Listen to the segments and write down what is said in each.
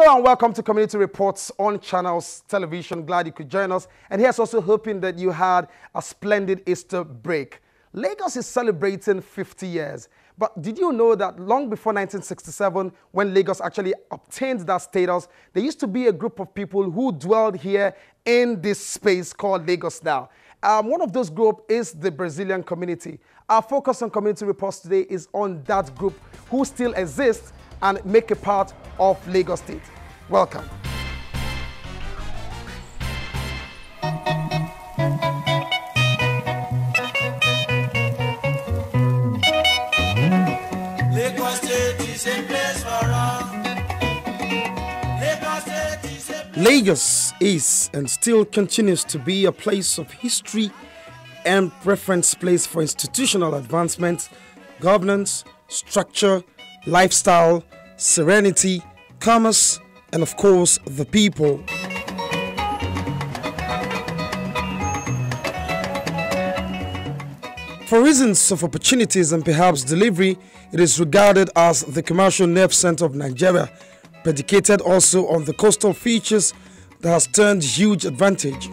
Hello and welcome to Community Reports on Channels Television. Glad you could join us. And here's also hoping that you had a splendid Easter break. Lagos is celebrating 50 years. But did you know that long before 1967, when Lagos actually obtained that status, there used to be a group of people who dwelled here in this space called Lagos now. One of those groups is the Brazilian community. Our focus on Community Reports today is on that group who still exists and make a part of Lagos State. Welcome. Lagos is and still continues to be a place of history and reference place for institutional advancement, governance, structure, lifestyle, serenity, commerce, and of course, the people. For reasons of opportunities and perhaps delivery, it is regarded as the commercial nerve center of Nigeria, predicated also on the coastal features that has turned huge advantage.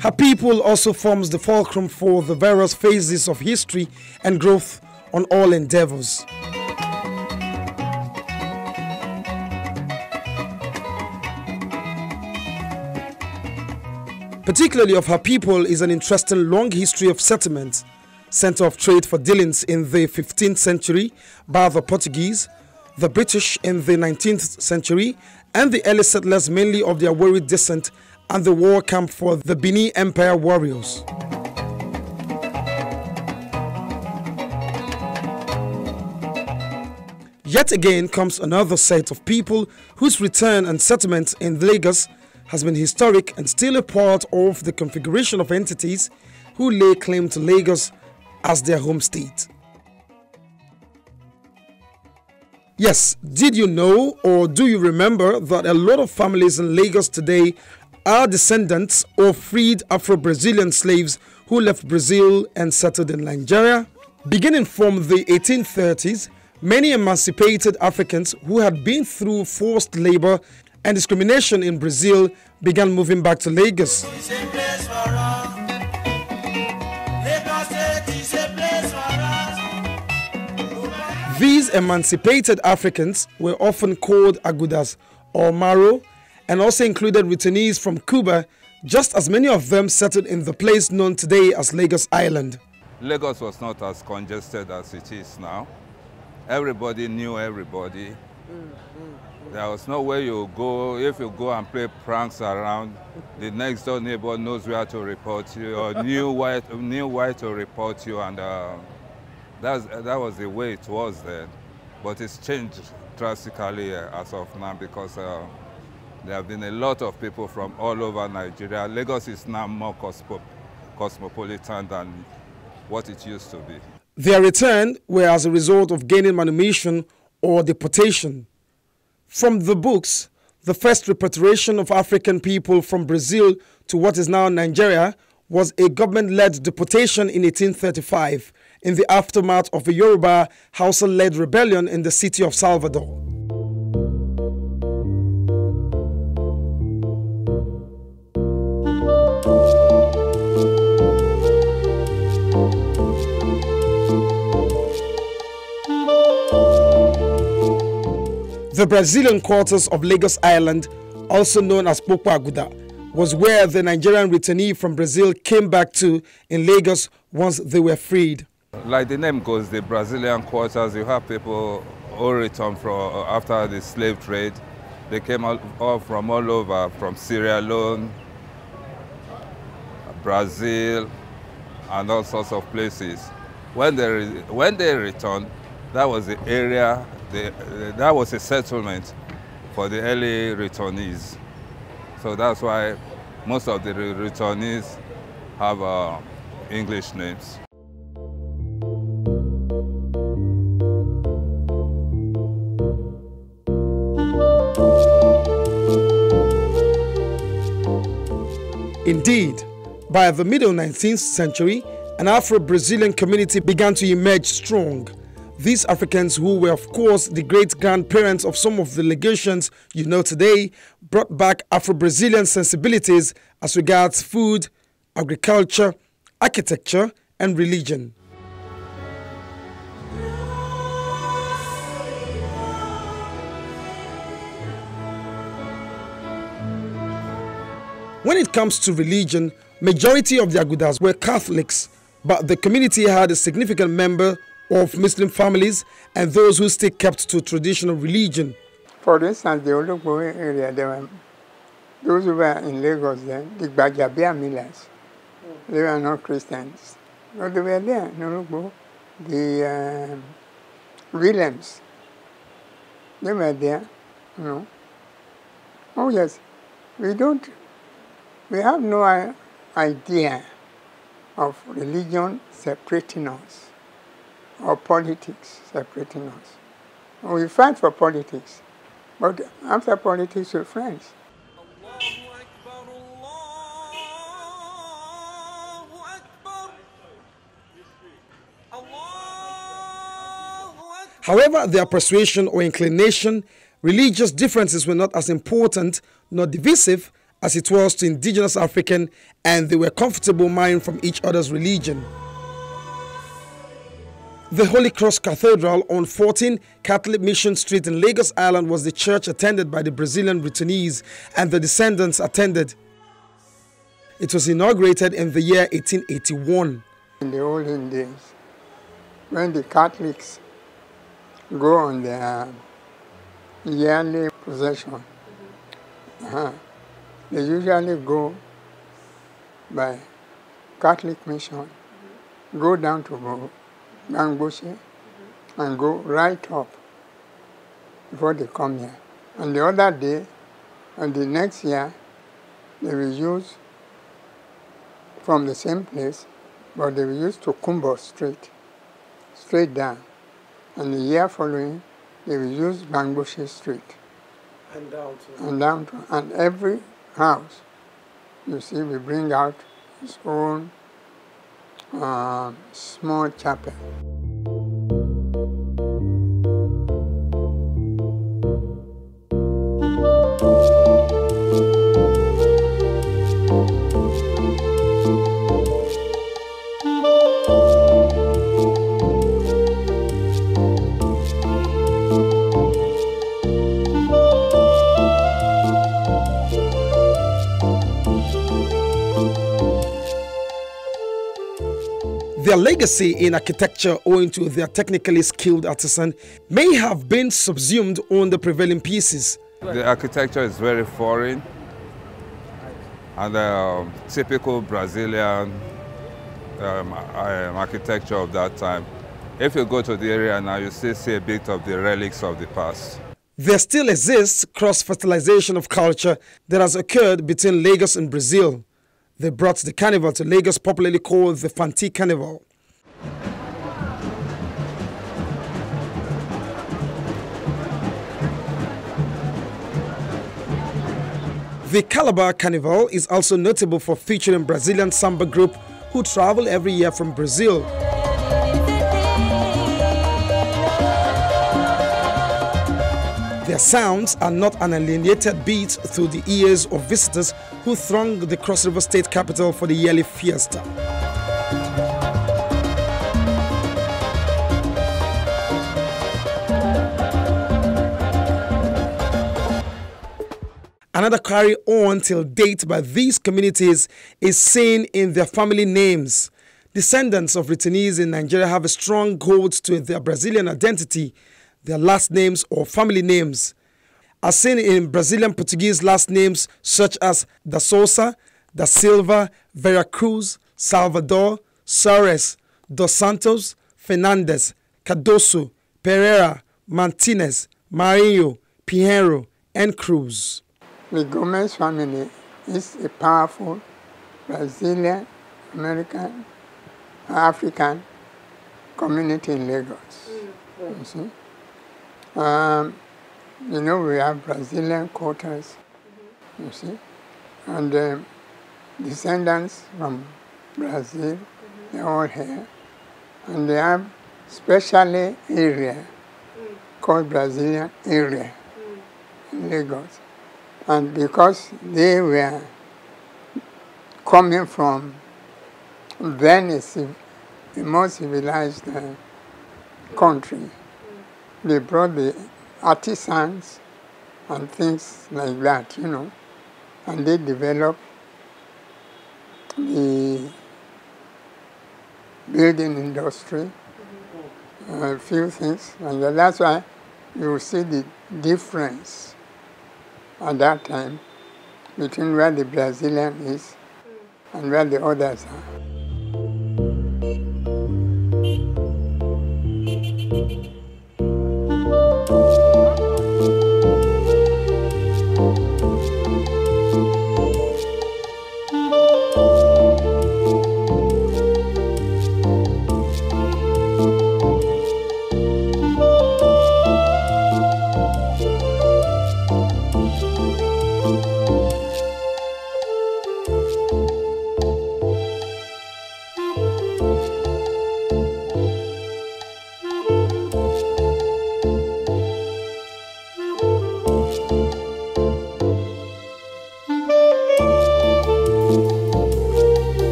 Her people also forms the fulcrum for the various phases of history and growth on all endeavors. Particularly of her people is an interesting long history of settlements, center of trade for dealings in the 15th century by the Portuguese, the British in the 19th century, and the early settlers mainly of the Awori descent and the war camp for the Benin Empire warriors. Yet again comes another set of people whose return and settlement in Lagos has been historic and still a part of the configuration of entities who lay claim to Lagos as their home state. Yes, did you know or do you remember that a lot of families in Lagos today are descendants of freed Afro-Brazilian slaves who left Brazil and settled in Nigeria? Beginning from the 1830s, many emancipated Africans who had been through forced labor and discrimination in Brazil began moving back to Lagos. These emancipated Africans were often called Agudas or Maro, and also included returnees from Cuba, just as many of them settled in the place known today as Lagos Island. Lagos was not as congested as it is now. Everybody knew everybody. There was nowhere you go. If you go and play pranks around, the next door neighbor knows where to report you or knew where to report you, and that was the way it was then. But it's changed drastically as of now because there have been a lot of people from all over Nigeria. Lagos is now more cosmopolitan than what it used to be. Their return were as a result of gaining manumission or deportation. From the books, the first repatriation of African people from Brazil to what is now Nigeria was a government-led deportation in 1835 in the aftermath of a Yoruba Hausa-led rebellion in the city of Salvador. The Brazilian quarters of Lagos Island, also known as Popo Aguda, was where the Nigerian returnee from Brazil came back to in Lagos once they were freed. Like the name goes, the Brazilian quarters, you have people who returned from after the slave trade. They came all from all over, from Sierra Leone, Brazil, and all sorts of places. When they returned, that was the area, that was a settlement for the early returnees. So that's why most of the returnees have English names. Indeed, by the middle 19th century an Afro-Brazilian community began to emerge strong. These Africans, who were of course the great-grandparents of some of the legations you know today, brought back Afro-Brazilian sensibilities as regards food, agriculture, architecture, and religion. When it comes to religion, majority of the Agudas were Catholics, but the community had a significant member of Muslim families and those who still kept to traditional religion. For instance, the Olugbo area, those who were in Lagos then, the Bajabia Millers, they were not Christians. But they were there in Olugbo. The Williams, they were there, you know. Oh yes, we have no idea of religion separating us or politics separating us. We fight for politics, but after politics we're friends. However, their persuasion or inclination, religious differences were not as important nor divisive as it was to indigenous African, and they were comfortable mined from each other's religion. The Holy Cross Cathedral on 14 Catholic Mission Street in Lagos Island was the church attended by the Brazilian returnees, and the descendants attended. It was inaugurated in the year 1881. In the olden days, when the Catholics go on their yearly procession, they usually go by Catholic mission, go down to Bangboche, and go right up before they come here. And the other day, and the next year, they will use from the same place, but they will use to Kumbo straight down. And the year following, they will use Bangboche Street. And every house, you see, we bring out its own small chapel. Their legacy in architecture, owing to their technically skilled artisan, may have been subsumed on the prevailing pieces. The architecture is very foreign, and the typical Brazilian architecture of that time. If you go to the area now, you still see a bit of the relics of the past. There still exists cross-fertilization of culture that has occurred between Lagos and Brazil. They brought the carnival to Lagos, popularly called the Fanti Carnival. The Calabar Carnival is also notable for featuring Brazilian samba group who travel every year from Brazil. Their sounds are not an alienated beat through the ears of visitors who throng the Cross River State capital for the yearly fiesta. Another carry on till date by these communities is seen in their family names. Descendants of returnees in Nigeria have a strong hold to their Brazilian identity, their last names or family names, as seen in Brazilian Portuguese last names such as da Souza, da Silva, Vera Cruz, Salvador, Soares, dos Santos, Fernandes, Cardoso, Pereira, Martinez, Marinho, Pinheiro, and Cruz. The Gomez family is a powerful Brazilian, American, African community in Lagos. You see? You know, we have Brazilian quarters, you see, and descendants from Brazil they're all here. And they have special area called Brazilian area in Lagos. And because they were coming from Venice, a more civilized country, they brought the artisans and things like that, you know, and they developed the building industry, a few things, and that's why you see the difference at that time between where the Brazilian is and where the others are.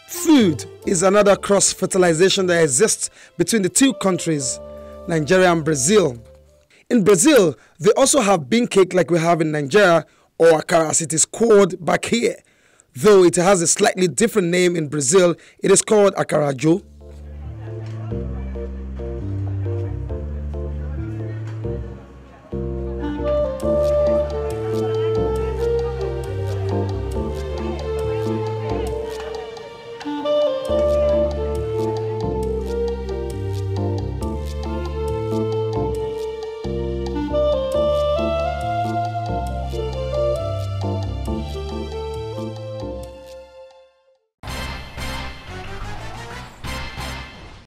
Food is another cross-fertilization that exists between the two countries, Nigeria and Brazil. In Brazil, they also have bean cake like we have in Nigeria, or akara as it is called back here. Though it has a slightly different name in Brazil, it is called akarajo.